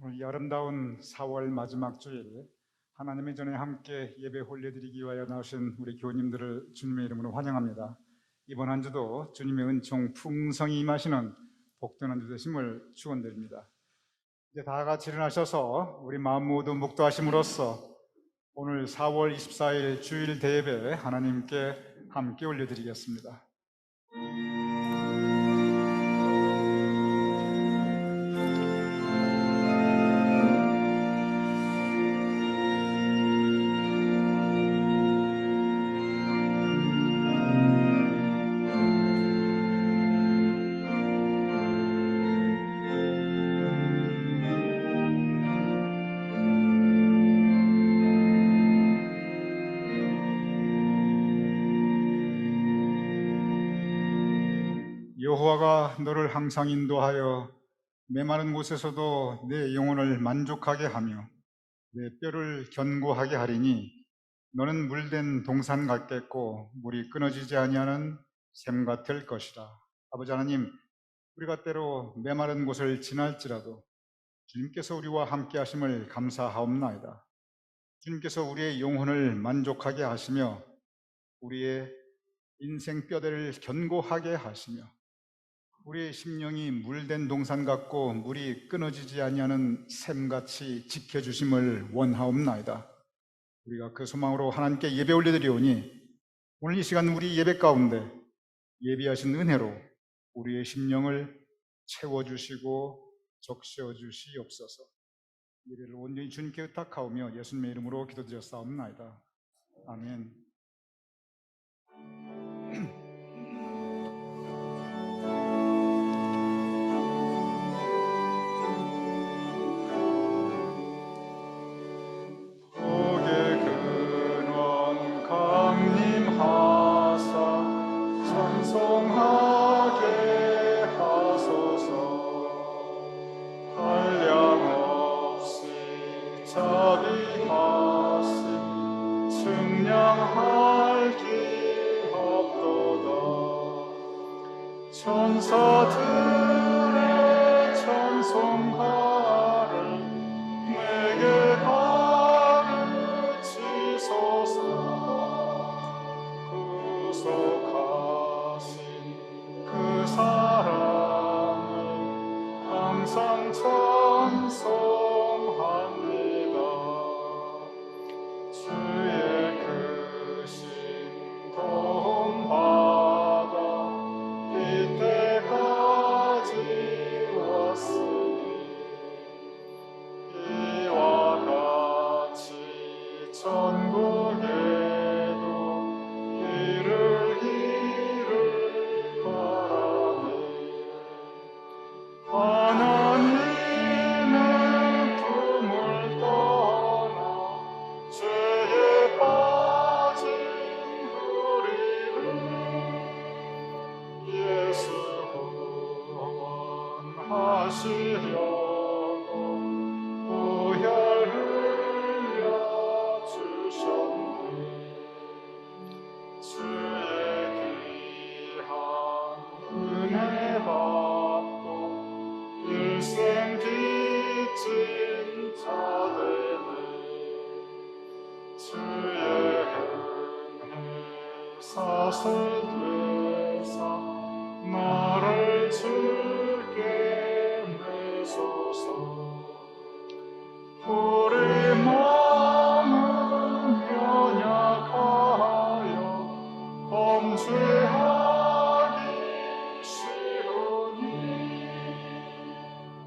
오늘 이 아름다운 4월 마지막 주일 하나님의 전에 함께 예배 올려드리기 위하여 나오신 우리 교우님들을 주님의 이름으로 환영합니다. 이번 한 주도 주님의 은총 풍성히 임하시는 복된 한 주 되심을 축원드립니다. 이제 다 같이 일어나셔서 우리 마음 모두 묵도하심으로써 오늘 4월 24일 주일 대예배 하나님께 함께 올려드리겠습니다. 여호와가 너를 항상 인도하여 메마른 곳에서도 내 영혼을 만족하게 하며 내 뼈를 견고하게 하리니 너는 물된 동산 같겠고 물이 끊어지지 아니하는 샘 같을 것이라. 아버지 하나님, 우리가 때로 메마른 곳을 지날지라도 주님께서 우리와 함께 하심을 감사하옵나이다. 주님께서 우리의 영혼을 만족하게 하시며 우리의 인생 뼈대를 견고하게 하시며 우리의 심령이 물된 동산 같고 물이 끊어지지 아니하는 샘같이 지켜주심을 원하옵나이다. 우리가 그 소망으로 하나님께 예배 올려드리오니 오늘 이 시간 우리 예배 가운데 예비하신 은혜로 우리의 심령을 채워주시고 적셔주시옵소서. 예배를 온전히 주님께 의탁하오며 예수님의 이름으로 기도드렸사옵나이다. 아멘. 천사들의 찬송가를 내게 가르치소서. 구속하신 그 사랑을 항상 찬송합니다. 주의 크신 도움 받아 이때까지 왔으니 이와 같이 천국에도 이를 바라네. 하나님의 품을 떠나 죄에 빠진 우리를 예수 구원하시려고 보혈 흘려주셨네. 주의 귀한 은혜 받고 일생 빚진 자 되네. 주의 은혜 사슬되사 나를 주께 내소서. 우리 마음은 연약하여 범죄하기 쉬우니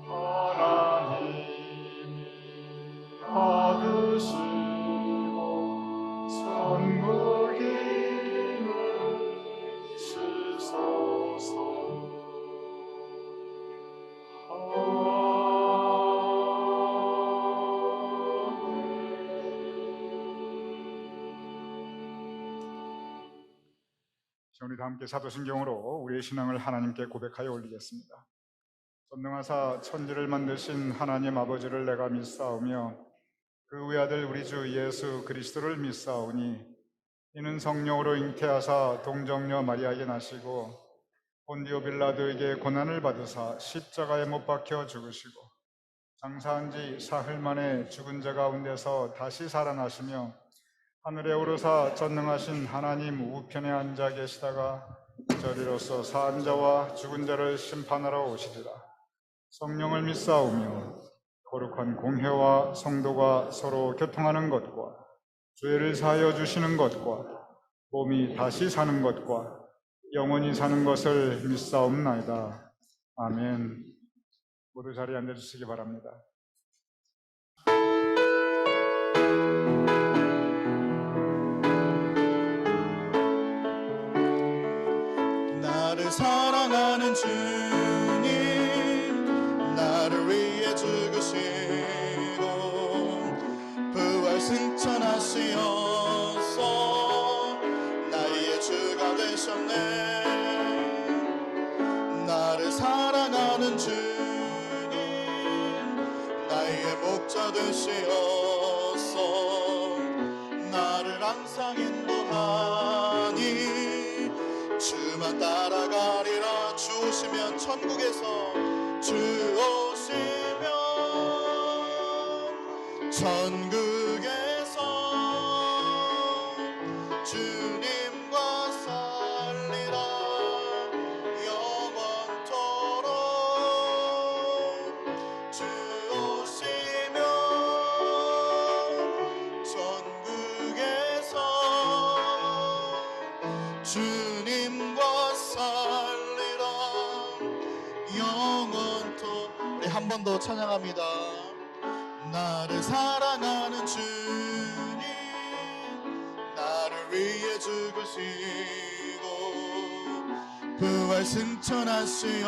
하나님이 받으시고 천국 이름을 주소서. 우리 다 함께 사도신경으로 우리의 신앙을 하나님께 고백하여 올리겠습니다. 전능하사 천지를 만드신 하나님 아버지를 내가 믿사오며 그 외아들 우리 주 예수 그리스도를 믿사오니 이는 성령으로 잉태하사 동정녀 마리아에게 나시고 본디오 빌라도에게 고난을 받으사 십자가에 못 박혀 죽으시고 장사한 지 사흘 만에 죽은 자 가운데서 다시 살아나시며 하늘에 오르사 전능하신 하나님 우편에 앉아 계시다가 저리로서 사한 자와 죽은 자를 심판하러 오시리라. 성령을 믿사오며 거룩한 공회와 성도가 서로 교통하는 것과 죄를 사하여 주시는 것과 몸이 다시 사는 것과 영원히 사는 것을 믿사옵나이다. 아멘. 모두 자리에 앉아주시기 바랍니다. 나를 사랑하는 주님, 나를 위해 죽으시고 부활 승천하시어서 나의 주가 되셨네. 나를 사랑하는 주님, 나의 목자 되시어서 나를 항상 인도하니 주만 따라가리라. 주 오시면 천국에서 주 오시면 천국에서 주님과 살리라. 영원토록 주 오시면 천국에서 주님과 살리라. 영원토록. 우리 한 번 더 찬양합니다. 나를 사랑하는 주님, 나를 위해 죽으시고 부활 승천하시어서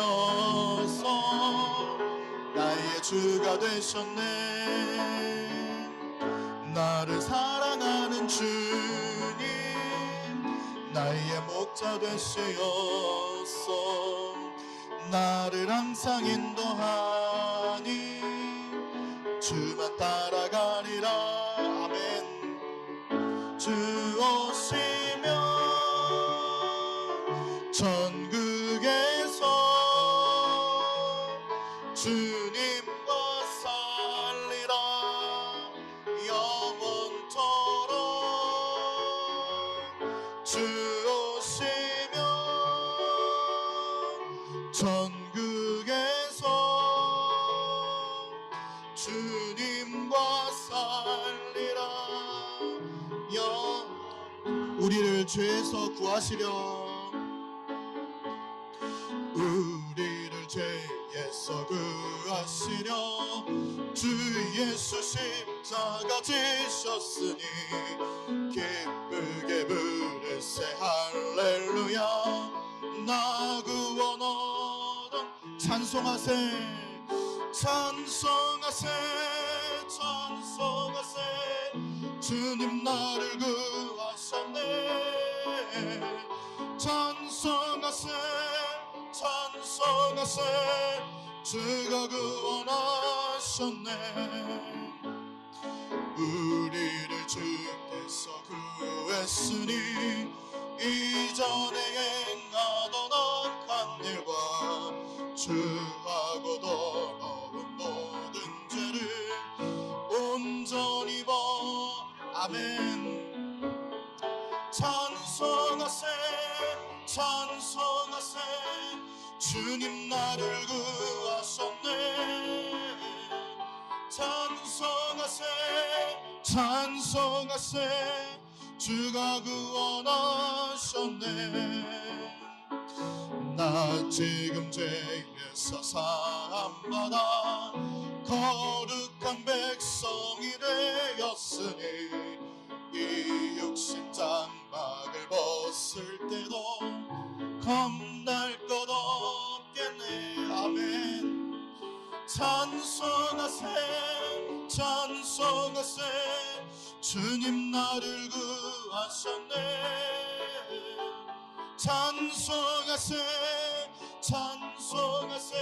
나의 주가 되셨네. 나를 사랑하는 주님, 나의 목자 되시어서 나를 항상 인도하니 주만 따라가리라. 아멘. 주 오시면 천국에서 주님과 살리라. 영원토록 주 오시면 천국에서 주님과 살리라. 우리를 죄에서 구하시려, 우리를 죄에서 구하시려 주 예수 십자가 지셨으니 기쁘게 부르세 할렐루야. 나 구원 얻어 찬송하세 찬송하세 찬송하세. 주님 나를 구하셨네. 찬송하세 찬송하세. 주가 구원하셨네. 우리를 주께서 구했으니 이전에 행하던 악한 일과 주하고 더러운 모든 죄를 온전히 아멘. 찬송하세 찬송하세. 주님 나를 구하셨네. 찬송하세 찬송하세. 주가 구원하셨네. 나 지금 죄에서 사함받아 거룩한 백성이 되었으니 이 육신 장막을 벗을 때도 겁날 것 없겠네. 아멘. 찬송하세 찬송하세. 주님 나를 구하셨네. 찬송하세 찬송하세.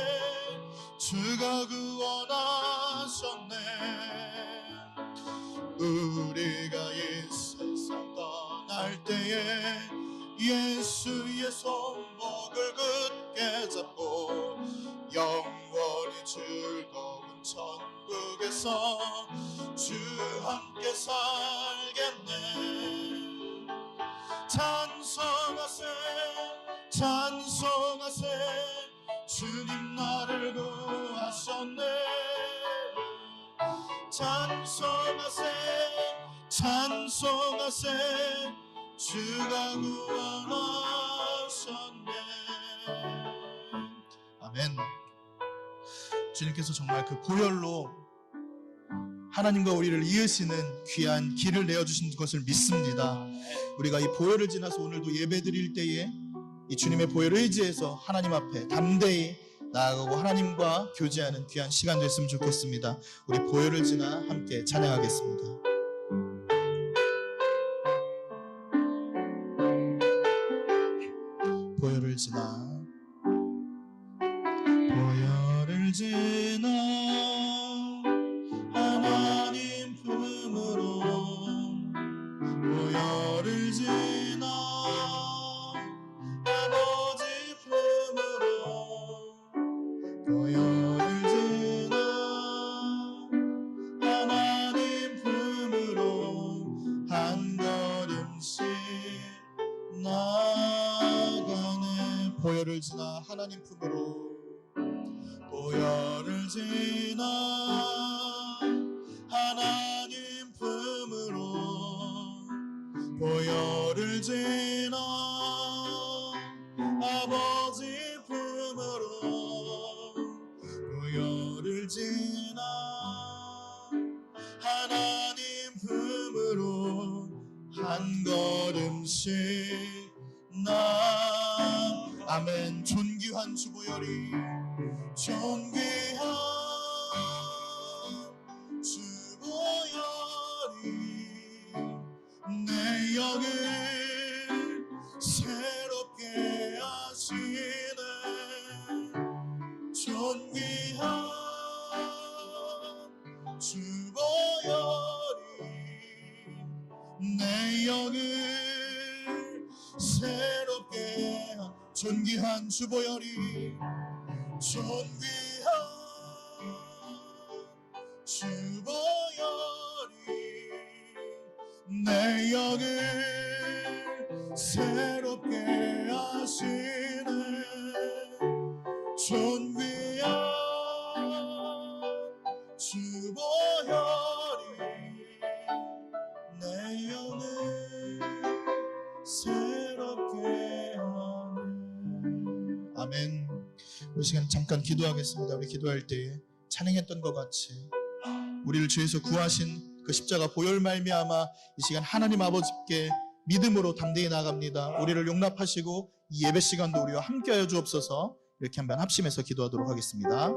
주가 구원하셨네. 우리가 이 세상 떠날 때에 예수의 손목을 굳게 잡고 영원히 즐거운 천국 찬송하세 주님 나를 구하셨네 찬송하세 찬송하세 주가 구원하셨네 아멘. 주님께서 정말 그 보혈로 하나님과 우리를 이으시는 귀한 길을 내어주신 것을 믿습니다. 우리가 이 보혈을 지나서 오늘도 예배 드릴 때에 이 주님의 보혈을 의지해서 하나님 앞에 담대히 나아가고 하나님과 교제하는 귀한 시간 됐으면 좋겠습니다. 우리 보혈을 지나 함께 찬양하겠습니다. 보혈을 지나 보혈을 지나 하나님 품으로 보혈을 지나 아버지 품으로 보혈을 지나 하나님 품으로 한 걸음씩 나가네 보혈을 지나 하나님 품으로 보혈을 지나 하나님 품으로 보혈을 지나 아버지 품으로 보혈을 지나 하나님 품으로 한 걸음씩 아멘. 존귀한 주 보혈이 존귀한 주 보혈이 내 영을 새롭게 하시네 존귀한 주 보혈이 내 영을 새롭게 존귀한 주 보혈이 존귀한 주 보혈이 내 영을 새롭게 하시네 존귀한 주 보혈이 내 영을 새롭게 하네 아멘. 우리 시간 잠깐 기도하겠습니다. 우리 기도할 때 찬양했던 것 같이 우리를 죄에서 구하신 그 십자가 보혈 말미암아 이 시간 하나님 아버지께 믿음으로 담대히 나아갑니다. 우리를 용납하시고 이 예배 시간도 우리와 함께하여 주옵소서. 이렇게 한번 합심해서 기도하도록 하겠습니다.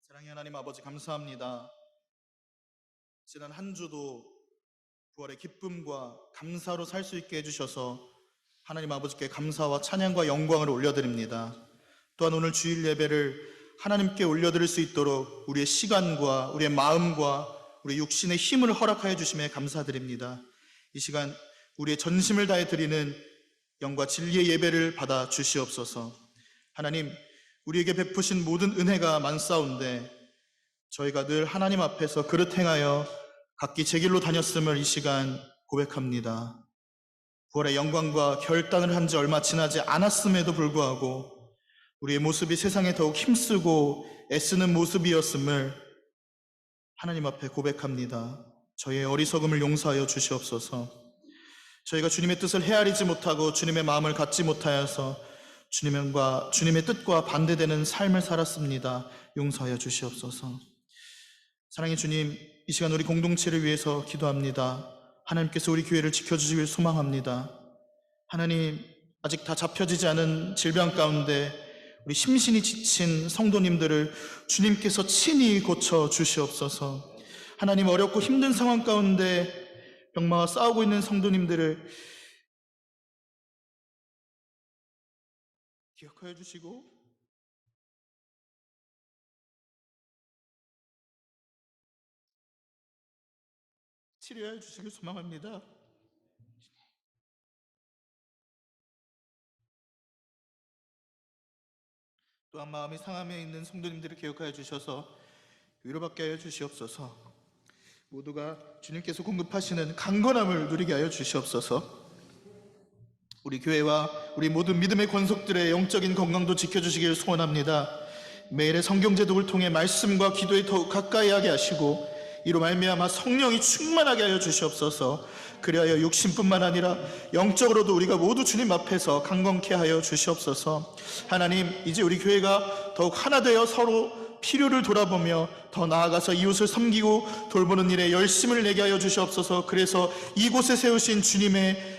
사랑의 하나님 아버지 감사합니다. 지난 한 주도 부활의 기쁨과 감사로 살 수 있게 해주셔서 하나님 아버지께 감사와 찬양과 영광을 올려드립니다. 또한 오늘 주일 예배를 하나님께 올려드릴 수 있도록 우리의 시간과 우리의 마음과 우리 육신의 힘을 허락하여 주심에 감사드립니다. 이 시간 우리의 전심을 다해 드리는 영과 진리의 예배를 받아 주시옵소서. 하나님 우리에게 베푸신 모든 은혜가 많사온데 저희가 늘 하나님 앞에서 그릇 행하여 각기 제 길로 다녔음을 이 시간 고백합니다. 부활의 영광과 결단을 한 지 얼마 지나지 않았음에도 불구하고 우리의 모습이 세상에 더욱 힘쓰고 애쓰는 모습이었음을 하나님 앞에 고백합니다. 저희의 어리석음을 용서하여 주시옵소서. 저희가 주님의 뜻을 헤아리지 못하고 주님의 마음을 갖지 못하여서 주님의 뜻과 반대되는 삶을 살았습니다. 용서하여 주시옵소서. 사랑의 주님, 이 시간 우리 공동체를 위해서 기도합니다. 하나님께서 우리 교회를 지켜주시길 소망합니다. 하나님, 아직 다 잡혀지지 않은 질병 가운데 우리 심신이 지친 성도님들을 주님께서 친히 고쳐 주시옵소서. 하나님, 어렵고 힘든 상황 가운데 병마와 싸우고 있는 성도님들을 기억하여 주시고 치료하여 주시길 소망합니다. 또한 마음이 상함에 있는 성도님들을 기억하여 주셔서 위로받게 하여 주시옵소서. 모두가 주님께서 공급하시는 강건함을 누리게 하여 주시옵소서. 우리 교회와 우리 모든 믿음의 권속들의 영적인 건강도 지켜주시길 소원합니다. 매일의 성경 제독을 통해 말씀과 기도에 더욱 가까이 하게 하시고 이로 말미암아 성령이 충만하게 하여 주시옵소서. 그리하여 육신뿐만 아니라 영적으로도 우리가 모두 주님 앞에서 강건케 하여 주시옵소서. 하나님, 이제 우리 교회가 더욱 하나 되어 서로 필요를 돌아보며 더 나아가서 이웃을 섬기고 돌보는 일에 열심을 내게 하여 주시옵소서. 그래서 이곳에 세우신 주님의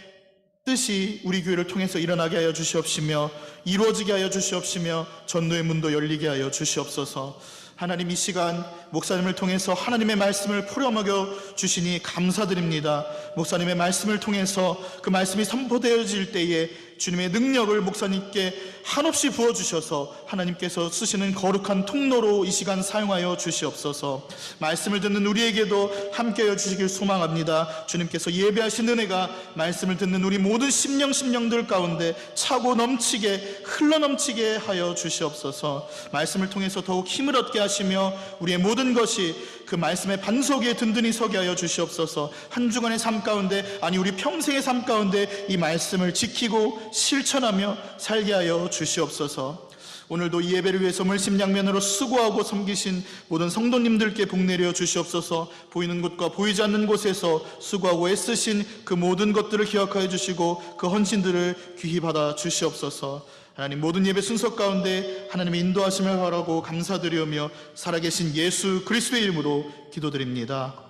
뜻이 우리 교회를 통해서 일어나게 하여 주시옵시며 이루어지게 하여 주시옵시며 전도의 문도 열리게 하여 주시옵소서. 하나님, 이 시간 목사님을 통해서 하나님의 말씀을 풀어먹여 주시니 감사드립니다. 목사님의 말씀을 통해서 그 말씀이 선포되어질 때에 주님의 능력을 목사님께 한없이 부어주셔서 하나님께서 쓰시는 거룩한 통로로 이 시간 사용하여 주시옵소서. 말씀을 듣는 우리에게도 함께하여 주시길 소망합니다. 주님께서 예배하신 은혜가 말씀을 듣는 우리 모든 심령들 가운데 차고 넘치게 흘러넘치게 하여 주시옵소서. 말씀을 통해서 더욱 힘을 얻게 하시며 우리의 모든 것이 그 말씀의 반석 위에 든든히 서게 하여 주시옵소서. 한 주간의 삶 가운데, 아니 우리 평생의 삶 가운데 이 말씀을 지키고 실천하며 살게 하여 주시옵소서. 오늘도 이 예배를 위해서 물심양면으로 수고하고 섬기신 모든 성도님들께 복내려 주시옵소서. 보이는 곳과 보이지 않는 곳에서 수고하고 애쓰신 그 모든 것들을 기억하여 주시고 그 헌신들을 귀히 받아 주시옵소서. 하나님, 모든 예배 순서 가운데 하나님의 인도하심을 바라고 감사드리오며 살아계신 예수 그리스도의 이름으로 기도드립니다.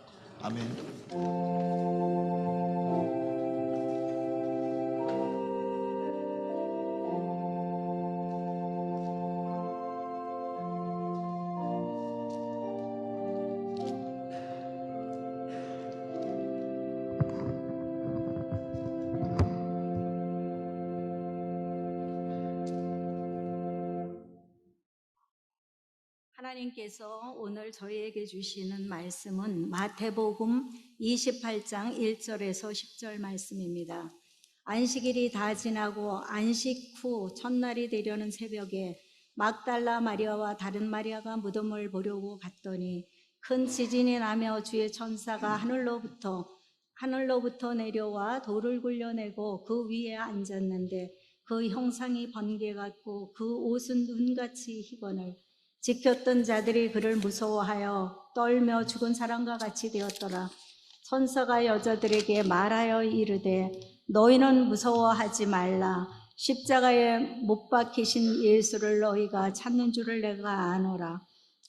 아멘. 하나님께서 오늘 저희에게 주시는 말씀은 마태복음 28장 1절에서 10절 말씀입니다. 안식일이 다 지나고 안식 후 첫날이 되려는 새벽에 막달라 마리아와 다른 마리아가 무덤을 보려고 갔더니 큰 지진이 나며 주의 천사가 하늘로부터 내려와 돌을 굴려내고 그 위에 앉았는데 그 형상이 번개 같고 그 옷은 눈같이 희거늘 지켰던 자들이 그를 무서워하여 떨며 죽은 사람과 같이 되었더라. 천사가 여자들에게 말하여 이르되 너희는 무서워하지 말라. 십자가에 못 박히신 예수를 너희가 찾는 줄을 내가 아노라.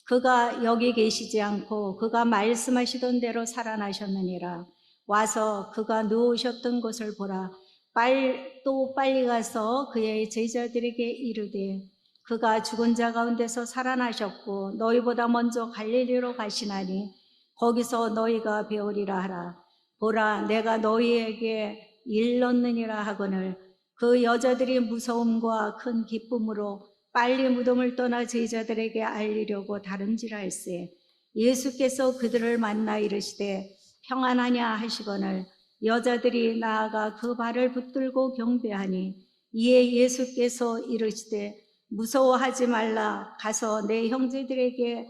그가 여기 계시지 않고 그가 말씀하시던 대로 살아나셨느니라. 와서 그가 누우셨던 곳을 보라. 빨리 가서 그의 제자들에게 이르되 그가 죽은 자 가운데서 살아나셨고 너희보다 먼저 갈릴리로 가시나니 거기서 너희가 배우리라 하라. 보라, 내가 너희에게 일렀느니라 하거늘 그 여자들이 무서움과 큰 기쁨으로 빨리 무덤을 떠나 제자들에게 알리려고 다름질할세. 예수께서 그들을 만나 이르시되 평안하냐 하시거늘 여자들이 나아가 그 발을 붙들고 경배하니 이에 예수께서 이르시되 무서워하지 말라. 가서 내 형제들에게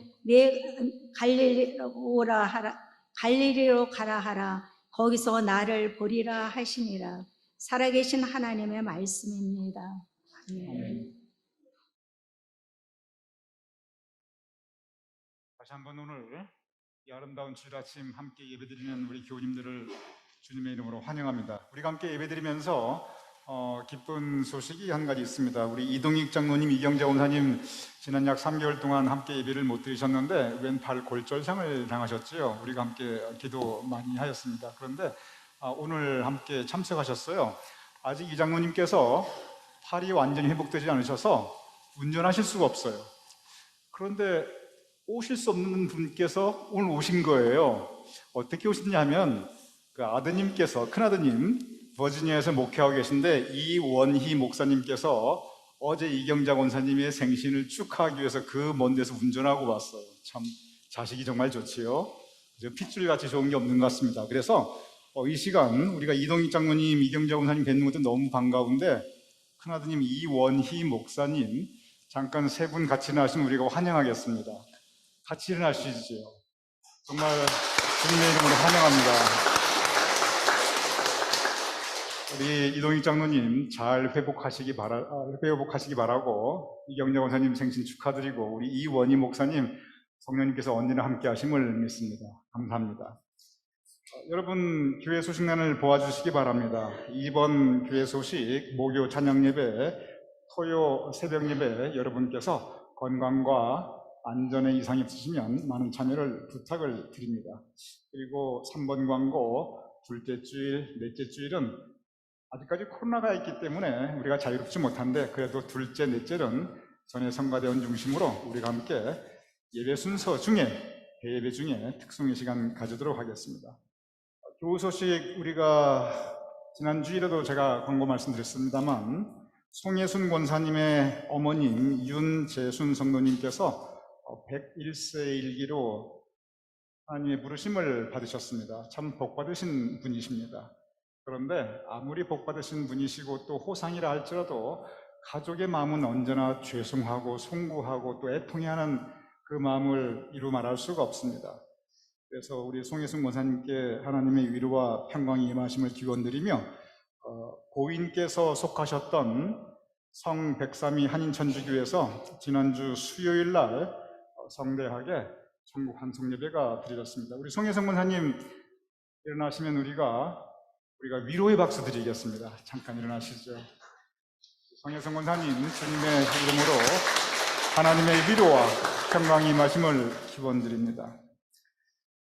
갈릴리로 가라 하라. 거기서 나를 보리라 하시니라. 살아계신 하나님의 말씀입니다. 아멘. 다시 한번 오늘 이 아름다운 주일 아침 함께 예배드리는 우리 교우님들을 주님의 이름으로 환영합니다. 우리가 함께 예배드리면서 기쁜 소식이 한 가지 있습니다. 우리 이동익 장로님, 이경자 원사님 지난 약 3개월 동안 함께 예배를 못 드리셨는데 왼팔 골절상을 당하셨지요. 우리가 함께 기도 많이 하였습니다. 그런데 오늘 함께 참석하셨어요. 아직 이 장로님께서 팔이 완전히 회복되지 않으셔서 운전하실 수가 없어요. 그런데 오실 수 없는 분께서 오늘 오신 거예요. 어떻게 오셨냐면 그 아드님께서, 큰아드님 버지니아에서 목회하고 계신데 이원희 목사님께서 어제 이경자 원사님의 생신을 축하하기 위해서 그 먼 데서 운전하고 왔어요. 참 자식이 정말 좋지요. 핏줄같이 좋은 게 없는 것 같습니다. 그래서 이 시간 우리가 이동익 장로님, 이경자 권사님 뵙는 것도 너무 반가운데 큰아드님 이원희 목사님 잠깐 세 분 같이 나시면 우리가 환영하겠습니다. 같이 일어나시죠. 정말 주님의 이름으로 환영합니다. 우리 이동익 장로님 잘 회복하시기 바라고 이경자 권사님 생신 축하드리고 우리 이원희 목사님 성령님께서 언제나 함께 하심을 믿습니다. 감사합니다. 여러분 교회 소식란을 보아주시기 바랍니다. 이번 교회 소식 목요 찬양 예배, 토요 새벽 예배 여러분께서 건강과 안전에 이상이 없으시면 많은 참여를 부탁을 드립니다. 그리고 3번 광고 둘째 주일, 넷째 주일은 아직까지 코로나가 있기 때문에 우리가 자유롭지 못한데 그래도 둘째, 넷째는 전에 성가대원 중심으로 우리가 함께 예배 순서 중에 대예배 중에 특송의 시간 가지도록 하겠습니다. 교우 소식 우리가 지난 주일에도 제가 광고 말씀드렸습니다만 송예순 권사님의 어머님 윤재순 성도님께서 101세 일기로 하나님의 부르심을 받으셨습니다. 참 복받으신 분이십니다. 그런데 아무리 복받으신 분이시고 또 호상이라 할지라도 가족의 마음은 언제나 죄송하고 송구하고 또 애통해하는 그 마음을 이루 말할 수가 없습니다. 그래서 우리 송혜순 권사님께 하나님의 위로와 평강이 임하심을 기원드리며 고인께서 속하셨던 성 백삼이 한인천주교에서 지난주 수요일 날 성대하게 천국 환송 예배가 드려졌습니다. 우리 송혜순 권사님 일어나시면 우리가 위로의 박수 드리겠습니다. 잠깐 일어나시죠. 송혜순 권사님 주님의 이름으로 하나님의 위로와 평강이 임하심을 기원드립니다.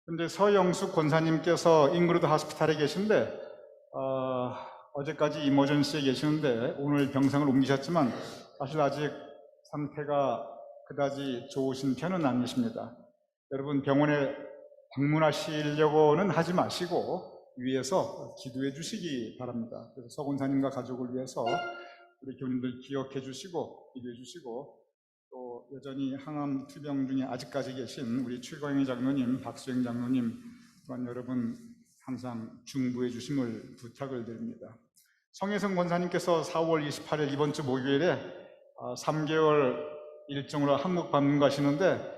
근데 서영숙 권사님께서 잉그루드 하스피탈에 계신데 어제까지 이머전시에 계시는데 오늘 병상을 옮기셨지만 사실 아직 상태가 그다지 좋으신 편은 아니십니다. 여러분 병원에 방문하시려고는 하지 마시고 위에서 기도해 주시기 바랍니다. 그래서 서 권사님과 가족을 위해서 우리 교우님들 기억해 주시고 기도해 주시고 또 여전히 항암 투병 중에 아직까지 계신 우리 최광희 장로님, 박수영 장로님 또한 여러분 항상 중보해 주심을 부탁을 드립니다. 성혜성 권사님께서 4월 28일 이번 주 목요일에 3개월 일정으로 한국 방문 가시는데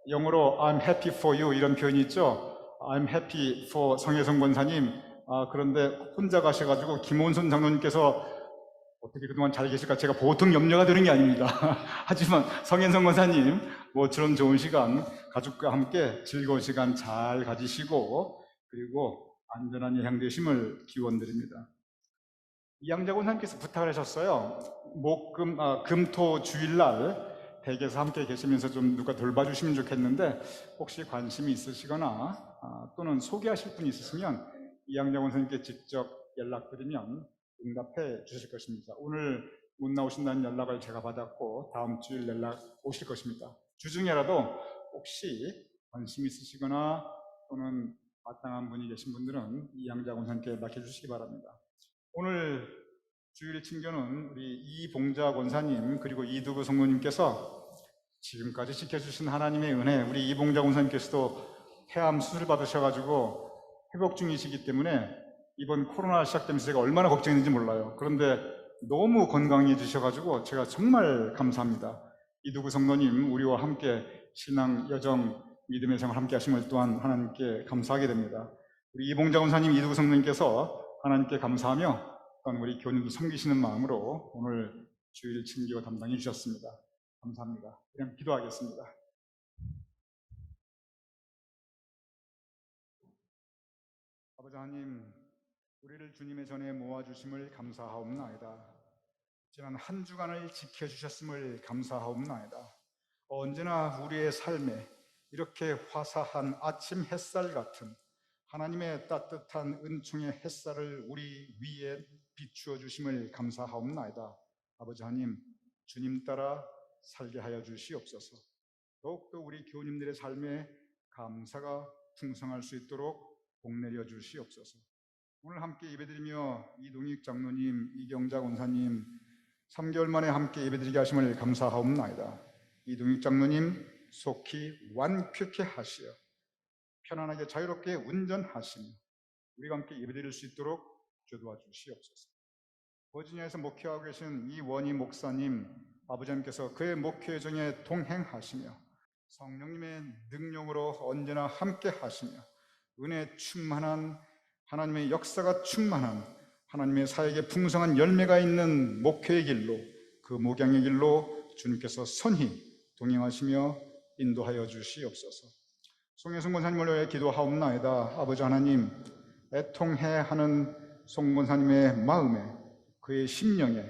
영어로 I'm happy for you 이런 표현이 있죠. I'm happy for 성혜성 권사님. 그런데 혼자 가셔가지고 김원순 장로님께서 어떻게 그동안 잘 계실까 제가 보통 염려가 되는 게 아닙니다. 하지만 성현성 권사님 모처럼 좋은 시간 가족과 함께 즐거운 시간 잘 가지시고 그리고 안전한 여행 되심을 기원드립니다. 이양자 권사님께서 부탁을 하셨어요. 금토 주일날 댁에서 함께 계시면서 좀 누가 돌봐주시면 좋겠는데 혹시 관심이 있으시거나 또는 소개하실 분이 있으시면 이양자 권사님께 직접 연락드리면 응답해 주실 것입니다. 오늘 못 나오신다는 연락을 제가 받았고 다음 주일 연락 오실 것입니다. 주중에라도 혹시 관심 있으시거나 또는 마땅한 분이 계신 분들은 이양자 권사님께 연락해 주시기 바랍니다. 오늘 주일 친교는 우리 이봉자 권사님 그리고 이두구 성도님께서 지금까지 지켜주신 하나님의 은혜, 우리 이봉자 권사님께서도 폐암 수술 받으셔가지고 회복 중이시기 때문에 이번 코로나 시작되면서 제가 얼마나 걱정했는지 몰라요. 그런데 너무 건강해지셔가지고 제가 정말 감사합니다. 이두구 성도님 우리와 함께 신앙, 여정, 믿음의 생활 함께 하심을 또한 하나님께 감사하게 됩니다. 우리 이봉자 권사님, 이두구 성도님께서 하나님께 감사하며 또한 우리 교우님도 섬기시는 마음으로 오늘 주일 친교 담당해 주셨습니다. 감사합니다. 그냥 기도하겠습니다. 아버지 하나님, 우리를 주님의 전에 모아주심을 감사하옵나이다. 지난 한 주간을 지켜주셨음을 감사하옵나이다. 언제나 우리의 삶에 이렇게 화사한 아침 햇살 같은 하나님의 따뜻한 은총의 햇살을 우리 위에 비추어 주심을 감사하옵나이다. 아버지 하나님, 주님 따라 살게 하여 주시옵소서. 더욱더 우리 교우님들의 삶에 감사가 풍성할 수 있도록 복내려 주시옵소서. 오늘 함께 예배드리며 이동익 장로님, 이경자 권사님 3개월 만에 함께 예배드리게 하심을 감사하옵나이다. 이동익 장로님 속히 완쾌케 하시어 편안하게 자유롭게 운전하시며 우리가 함께 예배드릴 수 있도록 주도와 주시옵소서. 버지니아에서 목회하고 계신 이원희 목사님 아버지님께서 그의 목회 중에 동행하시며 성령님의 능력으로 언제나 함께 하시며 은혜 충만한 하나님의 역사가 충만한 하나님의 사역에 풍성한 열매가 있는 목회의 길로 그 목양의 길로 주님께서 선히 동행하시며 인도하여 주시옵소서. 송혜순 권사님을 위해 기도하옵나이다. 아버지 하나님, 애통해 하는 송 권사님의 마음에 그의 심령에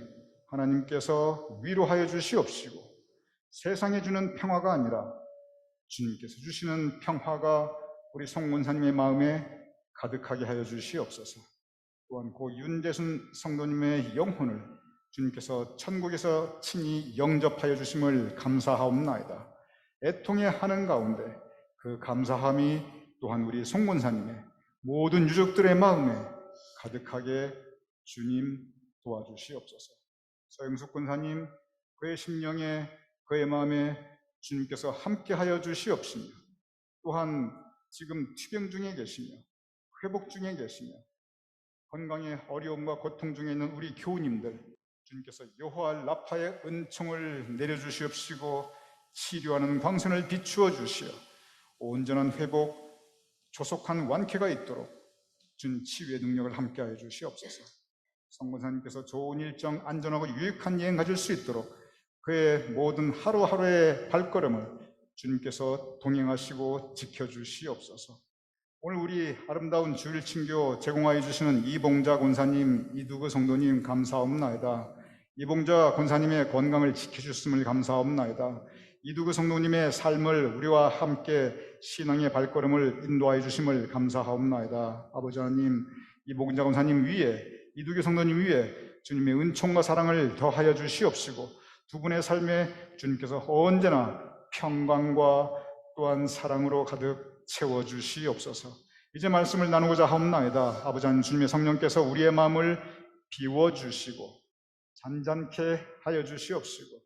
하나님께서 위로하여 주시옵시고 세상에 주는 평화가 아니라 주님께서 주시는 평화가 우리 송 권사님의 마음에 가득하게 하여 주시옵소서. 또한 고 윤재순 성도님의 영혼을 주님께서 천국에서 친히 영접하여 주심을 감사하옵나이다. 애통해 하는 가운데 그 감사함이 또한 우리 송 권사님의 모든 유족들의 마음에 가득하게 주님 도와주시옵소서. 서영숙 권사님, 그의 심령에 그의 마음에 주님께서 함께하여 주시옵시며 또한 지금 투병 중에 계시며 회복 중에 계시며 건강의 어려움과 고통 중에 있는 우리 교우님들 주님께서 여호와 라파의 은총을 내려주시옵시고 치료하는 광선을 비추어 주시어 온전한 회복, 조속한 완쾌가 있도록 준 치유의 능력을 함께하여 주시옵소서. 성권사님께서 좋은 일정, 안전하고 유익한 여행 가질 수 있도록 그의 모든 하루하루의 발걸음을 주님께서 동행하시고 지켜주시옵소서. 오늘 우리 아름다운 주일 친교 제공하여 주시는 이봉자 권사님, 이두그 성도님 감사옵나이다. 이봉자 권사님의 건강을 지켜주셨음을 감사옵나이다. 이두그 성도님의 삶을 우리와 함께 신앙의 발걸음을 인도하여 주심을 감사하옵나이다. 아버지 하나님, 이봉자 권사님 위에 이두그 성도님 위에 주님의 은총과 사랑을 더하여 주시옵시고 두 분의 삶에 주님께서 언제나 평강과 또한 사랑으로 가득 채워주시옵소서. 이제 말씀을 나누고자 하옵나이다. 아버지 하나님, 주님의 성령께서 우리의 마음을 비워주시고 잔잔케 하여 주시옵시고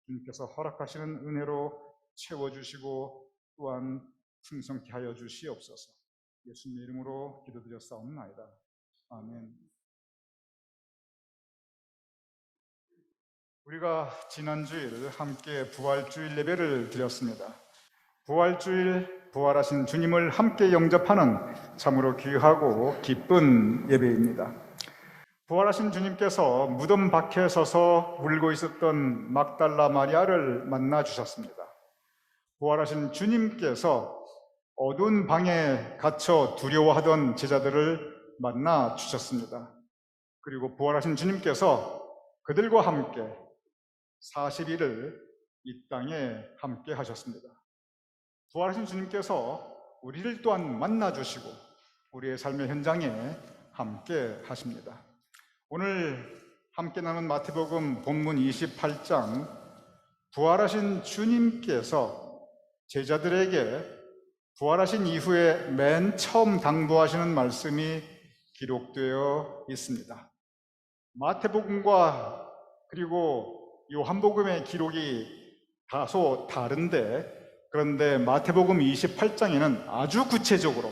주님께서 허락하시는 은혜로 채워주시고 또한 풍성케 하여 주시옵소서. 예수님의 이름으로 기도드렸사옵나이다. 아멘. 우리가 지난주일 함께 부활주일 예배를 드렸습니다. 부활주일 부활하신 주님을 함께 영접하는 참으로 귀하고 기쁜 예배입니다. 부활하신 주님께서 무덤 밖에 서서 울고 있었던 막달라 마리아를 만나 주셨습니다. 부활하신 주님께서 어두운 방에 갇혀 두려워하던 제자들을 만나 주셨습니다. 그리고 부활하신 주님께서 그들과 함께 40일을 이 땅에 함께 하셨습니다. 부활하신 주님께서 우리를 또한 만나 주시고 우리의 삶의 현장에 함께 하십니다. 오늘 함께 나눈 마태복음 본문 28장, 부활하신 주님께서 제자들에게 부활하신 이후에 맨 처음 당부하시는 말씀이 기록되어 있습니다. 마태복음과 그리고 요한복음의 기록이 다소 다른데, 그런데 마태복음 28장에는 아주 구체적으로,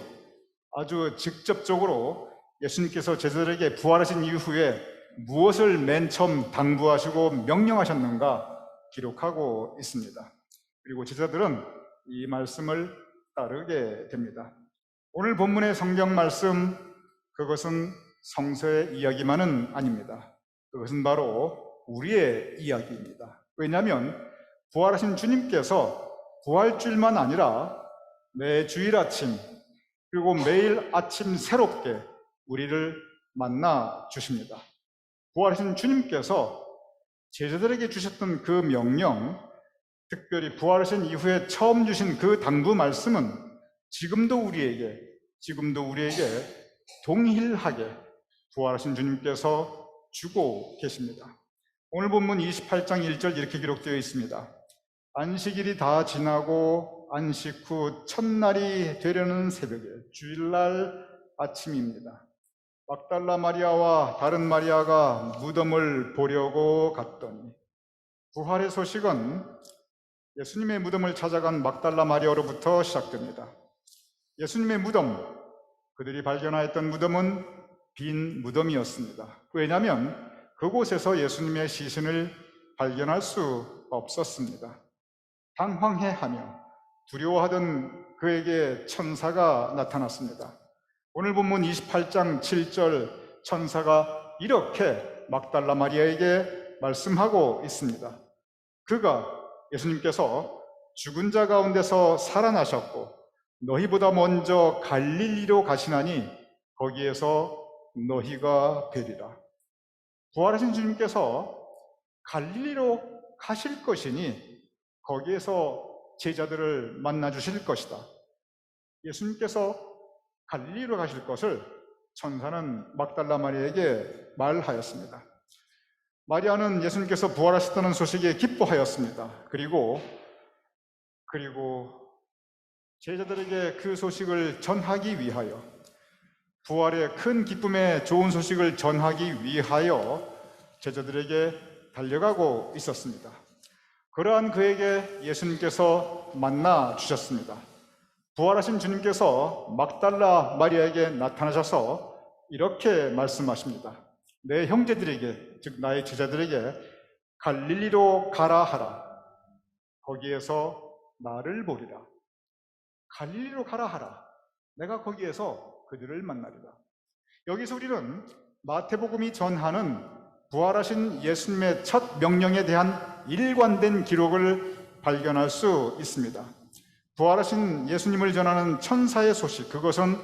아주 직접적으로 예수님께서 제자들에게 부활하신 이후에 무엇을 맨 처음 당부하시고 명령하셨는가 기록하고 있습니다. 그리고 제자들은 이 말씀을 따르게 됩니다. 오늘 본문의 성경 말씀, 그것은 성서의 이야기만은 아닙니다. 그것은 바로 우리의 이야기입니다. 왜냐하면 부활하신 주님께서 부활주일만 아니라 매 주일 아침 그리고 매일 아침 새롭게 우리를 만나 주십니다. 부활하신 주님께서 제자들에게 주셨던 그 명령, 특별히 부활하신 이후에 처음 주신 그 당부 말씀은 지금도 우리에게 동일하게 부활하신 주님께서 주고 계십니다. 오늘 본문 28장 1절 이렇게 기록되어 있습니다. 안식일이 다 지나고 안식 후 첫날이 되려는 새벽에, 주일날 아침입니다. 막달라 마리아와 다른 마리아가 무덤을 보려고 갔더니, 부활의 소식은 예수님의 무덤을 찾아간 막달라 마리아로부터 시작됩니다. 예수님의 무덤, 그들이 발견하였던 무덤은 빈 무덤이었습니다. 왜냐하면 그곳에서 예수님의 시신을 발견할 수 없었습니다. 당황해하며 두려워하던 그에게 천사가 나타났습니다. 오늘 본문 28장 7절 천사가 이렇게 막달라 마리아에게 말씀하고 있습니다. 그가 예수님께서 죽은 자 가운데서 살아나셨고 너희보다 먼저 갈릴리로 가시나니 거기에서 너희가 뵈리라. 부활하신 주님께서 갈릴리로 가실 것이니 거기에서 제자들을 만나 주실 것이다. 예수님께서 갈릴리로 가실 것을 천사는 막달라 마리아에게 말하였습니다. 마리아는 예수님께서 부활하셨다는 소식에 기뻐하였습니다. 그리고 제자들에게 그 소식을 전하기 위하여, 부활의 큰 기쁨의 좋은 소식을 전하기 위하여 제자들에게 달려가고 있었습니다. 그러한 그에게 예수님께서 만나 주셨습니다. 부활하신 주님께서 막달라 마리아에게 나타나셔서 이렇게 말씀하십니다. 내 형제들에게, 즉 나의 제자들에게 갈릴리로 가라 하라. 거기에서 나를 보리라. 갈릴리로 가라 하라. 내가 거기에서 그들을 만나리라. 여기서 우리는 마태복음이 전하는 부활하신 예수님의 첫 명령에 대한 일관된 기록을 발견할 수 있습니다. 부활하신 예수님을 전하는 천사의 소식, 그것은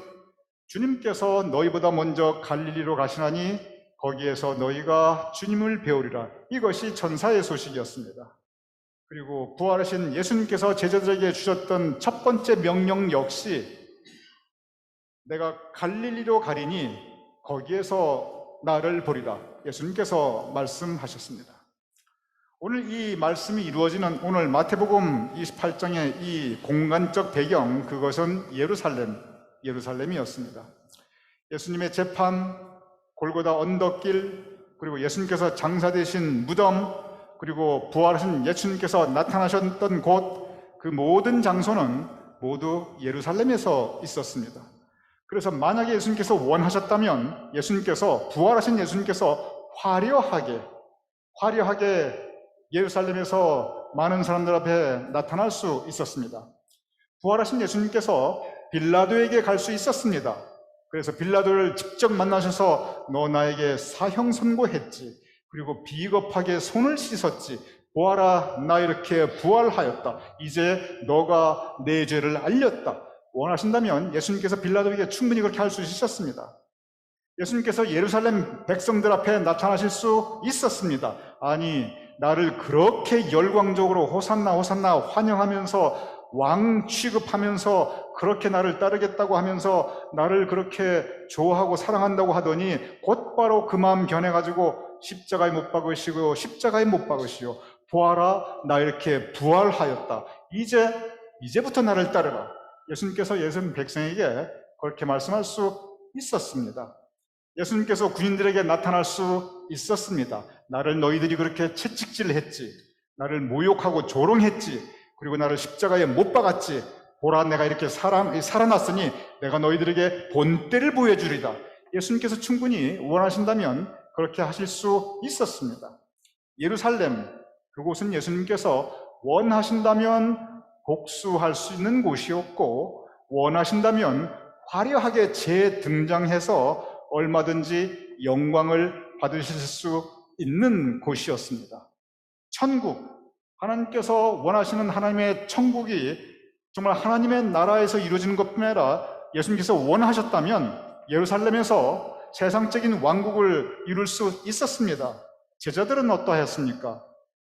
주님께서 너희보다 먼저 갈릴리로 가시나니 거기에서 너희가 주님을 배우리라. 이것이 천사의 소식이었습니다. 그리고 부활하신 예수님께서 제자들에게 주셨던 첫 번째 명령 역시 내가 갈릴리로 가리니 거기에서 나를 보리라. 예수님께서 말씀하셨습니다. 오늘 이 말씀이 이루어지는 오늘 마태복음 28장의 이 공간적 배경, 그것은 예루살렘이었습니다. 예수님의 재판, 골고다 언덕길, 그리고 예수님께서 장사되신 무덤, 그리고 부활하신 예수님께서 나타나셨던 곳, 그 모든 장소는 모두 예루살렘에서 있었습니다. 그래서 만약에 예수님께서 원하셨다면 부활하신 예수님께서 화려하게 예루살렘에서 많은 사람들 앞에 나타날 수 있었습니다. 부활하신 예수님께서 빌라도에게 갈 수 있었습니다. 그래서 빌라도를 직접 만나셔서 너 나에게 사형 선고했지, 그리고 비겁하게 손을 씻었지, 보아라 나 이렇게 부활하였다, 이제 너가 내 죄를 알렸다. 원하신다면 예수님께서 빌라도에게 충분히 그렇게 할 수 있었습니다. 예수님께서 예루살렘 백성들 앞에 나타나실 수 있었습니다. 아니, 나를 그렇게 열광적으로 호산나 호산나 환영하면서 왕 취급하면서 그렇게 나를 따르겠다고 하면서 나를 그렇게 좋아하고 사랑한다고 하더니 곧바로 그 마음 변해가지고 십자가에 못 박으시고 십자가에 못 박으시오. 보아라 나 이렇게 부활하였다. 이제부터 나를 따르라. 예수님께서 예수님 백성에게 그렇게 말씀할 수 있었습니다. 예수님께서 군인들에게 나타날 수 있었습니다. 나를 너희들이 그렇게 채찍질했지, 나를 모욕하고 조롱했지, 그리고 나를 십자가에 못 박았지, 보라 내가 이렇게 살아났으니 내가 너희들에게 본때를 보여주리다. 예수님께서 충분히 원하신다면 그렇게 하실 수 있었습니다. 예루살렘, 그곳은 예수님께서 원하신다면 복수할 수 있는 곳이었고, 원하신다면 화려하게 재등장해서 얼마든지 영광을 받으실 수 있는 곳이었습니다. 천국, 하나님께서 원하시는 하나님의 천국이 정말 하나님의 나라에서 이루어지는 것뿐만 아니라 예수님께서 원하셨다면 예루살렘에서 세상적인 왕국을 이룰 수 있었습니다. 제자들은 어떠했습니까?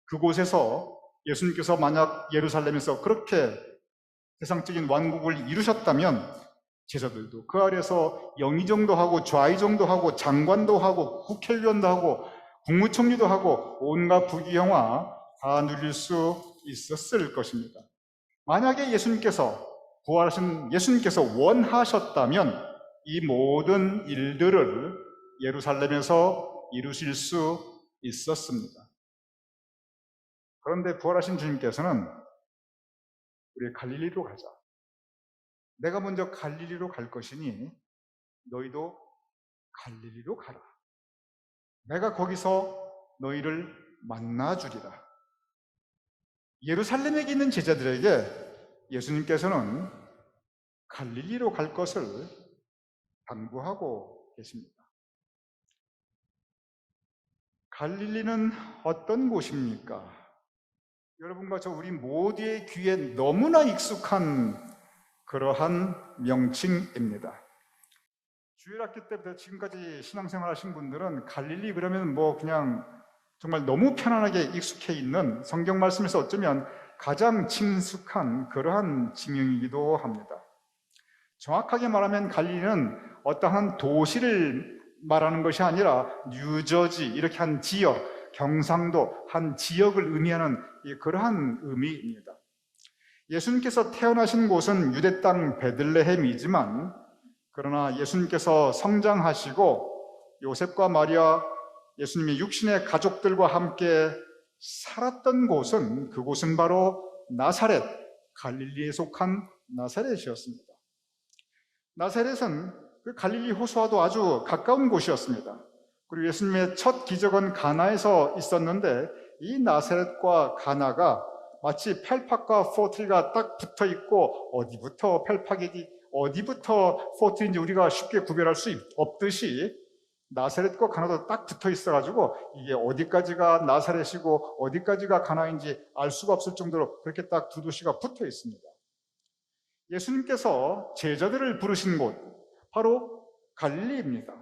그곳에서 예수님께서 만약 예루살렘에서 그렇게 세상적인 왕국을 이루셨다면 제자들도 그 아래서 영의정도 하고 좌의정도 하고 장관도 하고 국회의원도 하고 국무총리도 하고 온갖 부귀영화 다 누릴 수 있었을 것입니다. 만약에 부활하신 예수님께서 원하셨다면 이 모든 일들을 예루살렘에서 이루실 수 있었습니다. 그런데 부활하신 주님께서는 우리 갈릴리로 가자, 내가 먼저 갈릴리로 갈 것이니 너희도 갈릴리로 가라. 내가 거기서 너희를 만나주리라. 예루살렘에 있는 제자들에게 예수님께서는 갈릴리로 갈 것을 당부하고 계십니다. 갈릴리는 어떤 곳입니까? 여러분과 저 우리 모두의 귀에 너무나 익숙한 그러한 명칭입니다. 주일학기 때부터 지금까지 신앙생활 하신 분들은 갈릴리 그러면 뭐 그냥 정말 너무 편안하게 익숙해 있는 성경 말씀에서 어쩌면 가장 친숙한 그러한 지명이기도 합니다. 정확하게 말하면 갈릴리는 어떠한 도시를 말하는 것이 아니라 뉴저지 이렇게 한 지역, 경상도 한 지역을 의미하는 그러한 의미입니다. 예수님께서 태어나신 곳은 유대 땅 베들레헴이지만 그러나 예수님께서 성장하시고 요셉과 마리아 예수님의 육신의 가족들과 함께 살았던 곳은 그곳은 바로 나사렛, 갈릴리에 속한 나사렛이었습니다. 나사렛은 그 갈릴리 호수와도 아주 가까운 곳이었습니다. 그리고 예수님의 첫 기적은 가나에서 있었는데 이 나사렛과 가나가 마치 펠팍과 포트리가 딱 붙어 있고 어디부터 펠팍이지 어디부터 포트인지 우리가 쉽게 구별할 수 없듯이 나사렛과 가나도 딱 붙어 있어가지고 이게 어디까지가 나사렛이고 어디까지가 가나인지 알 수가 없을 정도로 그렇게 딱 두 도시가 붙어 있습니다. 예수님께서 제자들을 부르신 곳 바로 갈릴리입니다.